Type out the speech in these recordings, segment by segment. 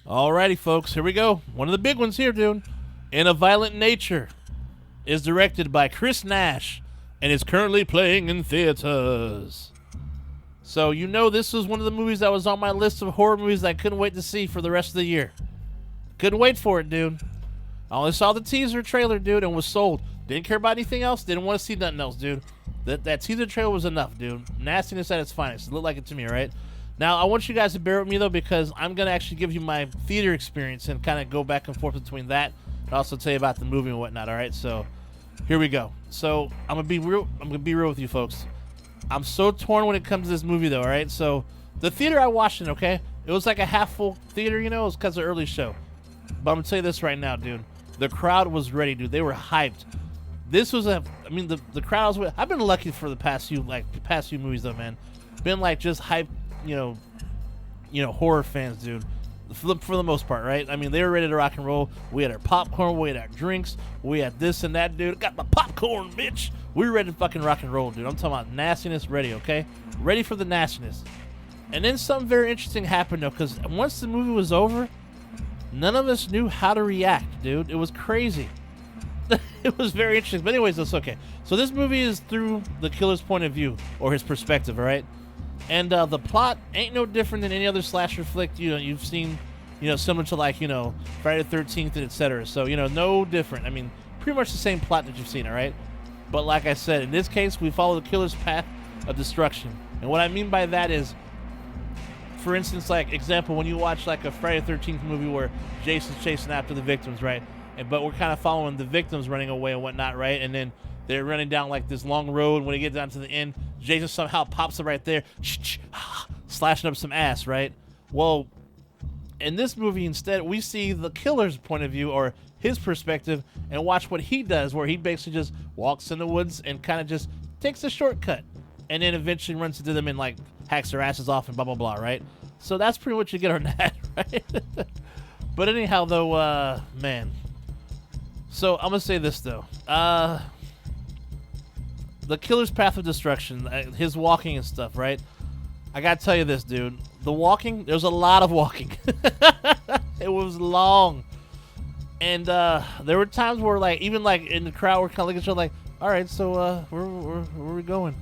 Alrighty, folks, here we go. One of the big ones here, dude. In a Violent Nature is directed by Chris Nash and is currently playing in theaters. So you know this was one of the movies that was on my list of horror movies that I couldn't wait to see for the rest of the year. Couldn't wait for it, dude. I only saw the teaser trailer, dude, and was sold. Didn't care about anything else. Didn't want to see nothing else, dude. That teaser trailer was enough, dude. Nastiness at its finest. It looked like it to me, right? Now, I want you guys to bear with me, though, because I'm going to actually give you my theater experience and kind of go back and forth between that and also tell you about the movie and whatnot, all right? So, here we go. So, I'm going to be real with you, folks. I'm so torn when it comes to this movie, though, all right? So, the theater I watched in, okay? It was like a half-full theater, you know? It was because of the early show. But I'm going to tell you this right now, dude. The crowd was ready, dude. They were hyped. This was the crowd was. I've been lucky for the past few movies, though, man. Been, like, just hyped, you know, horror fans, dude, for the most part, right? I mean, they were ready to rock and roll. We had our popcorn, we had our drinks, we had this and that, dude. Got my popcorn, bitch. We were ready to fucking rock and roll, dude. I'm talking about nastiness ready, okay? Ready for the nastiness. And then something very interesting happened, though, because once the movie was over, none of us knew how to react, dude. It was crazy. It was very interesting. But anyways, that's okay. So this movie is through the killer's point of view, or his perspective, all right? And the plot ain't no different than any other slasher flick, you know, you've seen, you know, similar to, like, you know, Friday the 13th and etc. So, you know, no different. I mean, pretty much the same plot that you've seen, all right? But like I said, in this case, we follow the killer's path of destruction. And what I mean by that is, for instance, like, example, when you watch, like, a Friday the 13th movie where Jason's chasing after the victims, right? But we're kind of following the victims running away and whatnot, right? And then they're running down, like, this long road. When they get down to the end, Jason somehow pops up right there, slashing up some ass, right? Well, in this movie, instead, we see the killer's point of view, or his perspective, and watch what he does, where he basically just walks in the woods and kind of just takes a shortcut, and then eventually runs into them and, like, hacks their asses off and blah, blah, blah, right? So that's pretty much what you get on that, right? But anyhow, though, man. So I'm going to say this, though. The killer's path of destruction, his walking and stuff, right? I gotta tell you this, dude. The walking, there's a lot of walking. It was long. And there were times where, like, even, like, in the crowd, we're kind of looking at each other like, all right, so where are we going?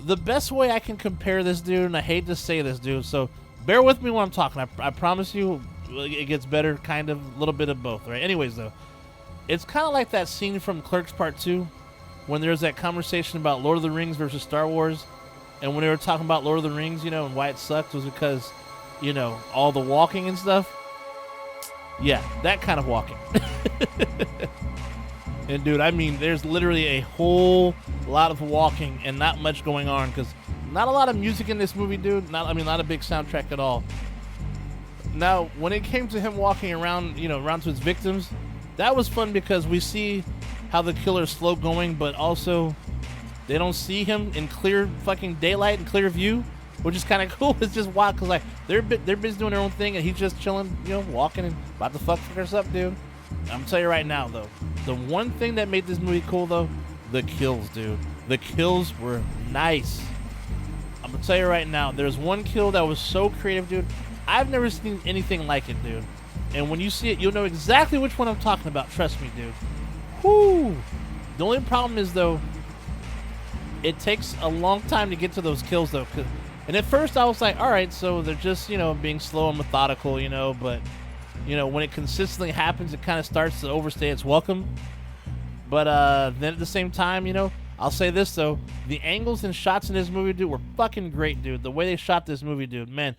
The best way I can compare this, dude, and I hate to say this, dude, so bear with me when I'm talking. I promise you it gets better, kind of, a little bit of both, right? Anyways, though, it's kind of like that scene from Clerks Part 2, when there's that conversation about Lord of the Rings versus Star Wars, and when they were talking about Lord of the Rings, you know, and why it sucked was because, you know, all the walking and stuff. Yeah, that kind of walking. And, dude, I mean, there's literally a whole lot of walking and not much going on, because not a lot of music in this movie, dude. Not a big soundtrack at all. Now, when it came to him walking around, you know, around to his victims, that was fun because we see how the killer's slow going, but also they don't see him in clear fucking daylight and clear view, which is kind of cool. It's just wild because, like, they're busy doing their own thing and he's just chilling, you know, walking and about to fuck us up, dude. I'm telling you right now, though, the one thing that made this movie cool, though, the kills, dude. The kills were nice. I'm gonna tell you right now, there's one kill that was so creative, dude. I've never seen anything like it, dude. And when you see it, you'll know exactly which one I'm talking about. Trust me, dude. Whoo! The only problem is, though, it takes a long time to get to those kills, though. And at first I was like, all right, so they're just, you know, being slow and methodical, you know, but, you know, when it consistently happens, it kind of starts to overstay its welcome. But then at the same time, you know, I'll say this, though, the angles and shots in this movie, dude, were fucking great, dude. The way they shot this movie, dude, man,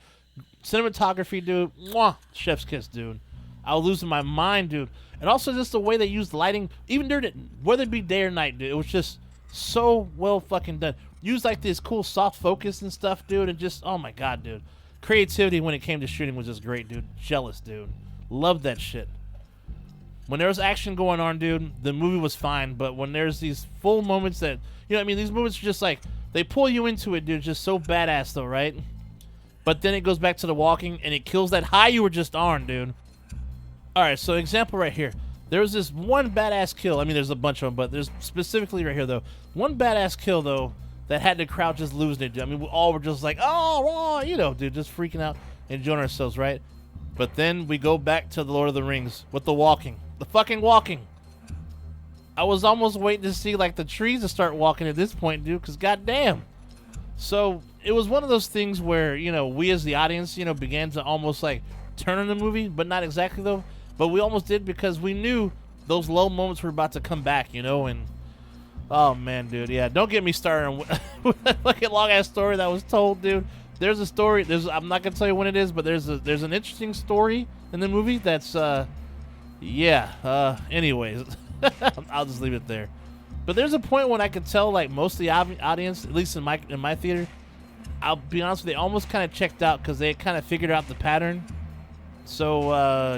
cinematography, dude, mwah, chef's kiss, dude. I was losing my mind, dude. And also just the way they used lighting, even during it, whether it be day or night, dude, it was just so well fucking done. Used like this cool soft focus and stuff, dude, and just, oh my god, dude. Creativity when it came to shooting was just great, dude. Jealous, dude. Loved that shit. When there was action going on, dude, the movie was fine, but when there's these full moments that, you know what I mean, these moments are just like, they pull you into it, dude, just so badass though, right? But then it goes back to the walking, and it kills that high you were just on, dude. Alright, so example right here. There was this one badass kill. I mean, there's a bunch of them, but there's specifically right here, though. One badass kill, though, that had the crowd just losing it, dude. I mean, we all were just like, oh, you know, dude, just freaking out, enjoying ourselves, right? But then we go back to the Lord of the Rings with the walking. The fucking walking. I was almost waiting to see like the trees to start walking at this point, dude, because goddamn. So it was one of those things where, you know, we as the audience, you know, began to almost like turn on the movie, but not exactly though. But we almost did because we knew those low moments were about to come back, you know, and oh man, dude, yeah, don't get me started with that fucking long ass story that was told, dude. There's a story. I'm not gonna tell you when it is, but there's an interesting story in the movie. That's Anyways, I'll just leave it there. But there's a point when I could tell, like most of the audience, at least in my theater, I'll be honest with you, they almost kind of checked out because they kind of figured out the pattern. So I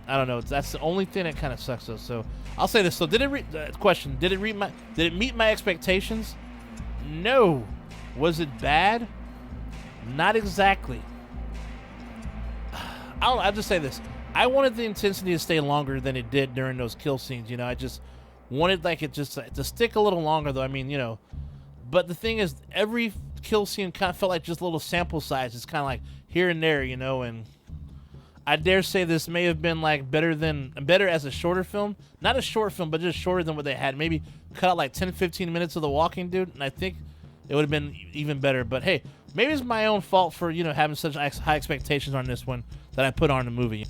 don't know. That's the only thing that kind of sucks though. So I'll say this. So did it meet my expectations? No. Was it bad? Not exactly. I'll just say this. I wanted the intensity to stay longer than it did during those kill scenes. You know, I just wanted like it just to stick a little longer though. I mean, you know, but the thing is, every kill scene kind of felt like just a little sample size. It's kind of like here and there, you know, and I dare say this may have been like better as a shorter film. Not a short film, but just shorter than what they had. Maybe cut out like 10, 15 minutes of the walking, dude, and I think it would have been even better. But hey, maybe it's my own fault for, you know, having such high expectations on this one that I put on the movie.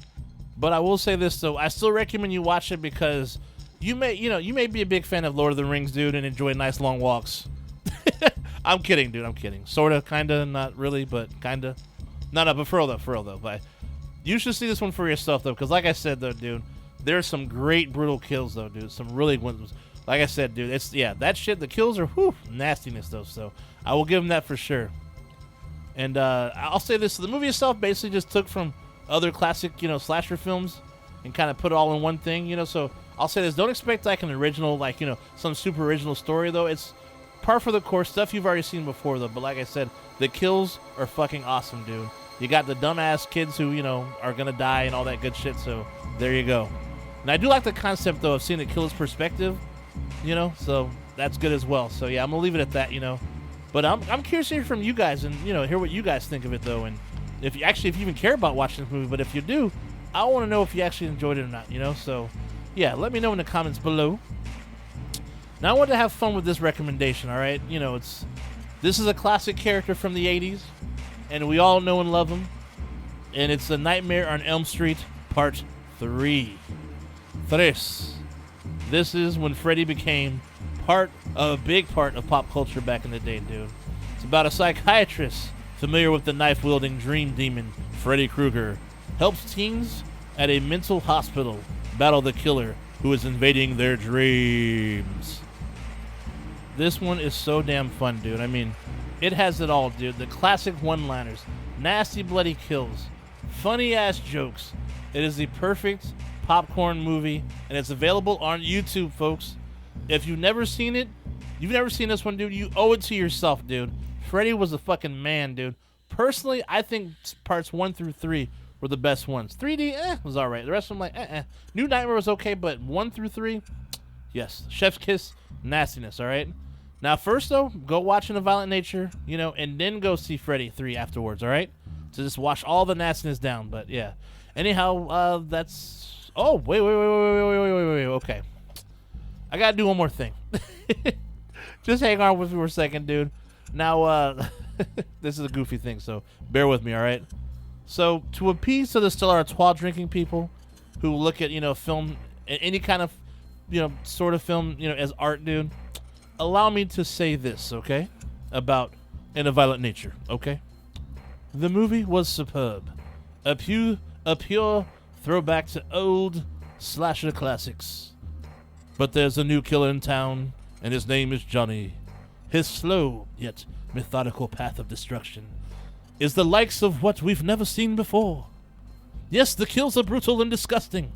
But I will say this though, I still recommend you watch it because you may be a big fan of Lord of the Rings, dude, and enjoy nice long walks. I'm kidding, dude. I'm kidding. Sorta, kinda, not really, but kinda. No, but for real though. But you should see this one for yourself though, because like I said though, dude, there's some great brutal kills though, dude. Some really ones. Like I said, dude, it's that shit. The kills are nastiness though. So I will give them that for sure. And I'll say this: so the movie itself basically just took from other classic, you know, slasher films and kind of put it all in one thing, you know. So I'll say this: don't expect like an original, like, you know, some super original story though. It's par for the course, stuff you've already seen before though. But like I said, the kills are fucking awesome, dude. You got the dumbass kids who, you know, are gonna die and all that good shit. So there you go. And I do like the concept though of seeing the killer's perspective, you know. So that's good as well. So yeah, I'm gonna leave it at that, you know. But I'm curious to hear from you guys and, you know, hear what you guys think of it though. And if you even care about watching this movie, but if you do, I want to know if you actually enjoyed it or not, you know. So yeah, let me know in the comments below. Now I want to have fun with this recommendation, all right? You know, this is a classic character from the 80s, and we all know and love him. And it's A Nightmare on Elm Street Part 3. This is when Freddy became a big part of pop culture back in the day, dude. It's about a psychiatrist familiar with the knife-wielding dream demon Freddy Krueger helps teens at a mental hospital battle the killer who is invading their dreams. This one is so damn fun, dude. I mean, it has it all, dude. The classic one-liners, nasty bloody kills, funny-ass jokes. It is the perfect popcorn movie, and it's available on YouTube, folks. If you've never seen this one, dude, you owe it to yourself, dude. Freddy was a fucking man, dude. Personally, I think parts 1 through 3 were the best ones. 3D, was alright. The rest of them, like, New Nightmare was okay, but 1 through 3, yes. Chef's kiss, nastiness, alright? Now, first, though, go watch In a Violent Nature, you know, and then go see Freddy 3 afterwards, alright? So just wash all the nastiness down, but yeah. Anyhow, that's... Oh, wait, okay. I gotta do one more thing. Just hang on with me for a second, dude. Now, this is a goofy thing, so bear with me, all right? So, to appease to the still artois drinking people who look at, you know, film, any kind of, you know, sort of film, you know, as art, dude, allow me to say this, okay? About In a Violent Nature, okay? The movie was superb. A pure throwback to old slasher classics. But there's a new killer in town, and his name is Johnny. His slow, yet methodical path of destruction is the likes of what we've never seen before. Yes, the kills are brutal and disgusting,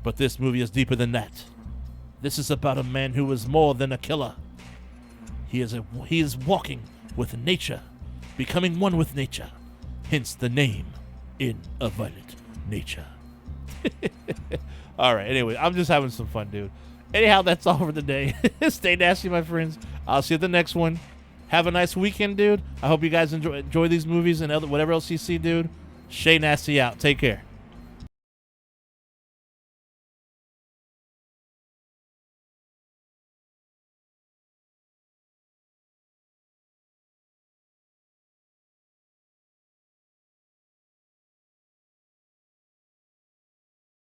but this movie is deeper than that. This is about a man who is more than a killer. He is walking with nature, becoming one with nature, hence the name In a Violent Nature. Alright, anyway, I'm just having some fun, dude. Anyhow, that's all for today. Stay nasty, my friends. I'll see you at the next one. Have a nice weekend, dude. I hope you guys enjoy these movies and whatever else you see, dude. Shay Nasty out. Take care.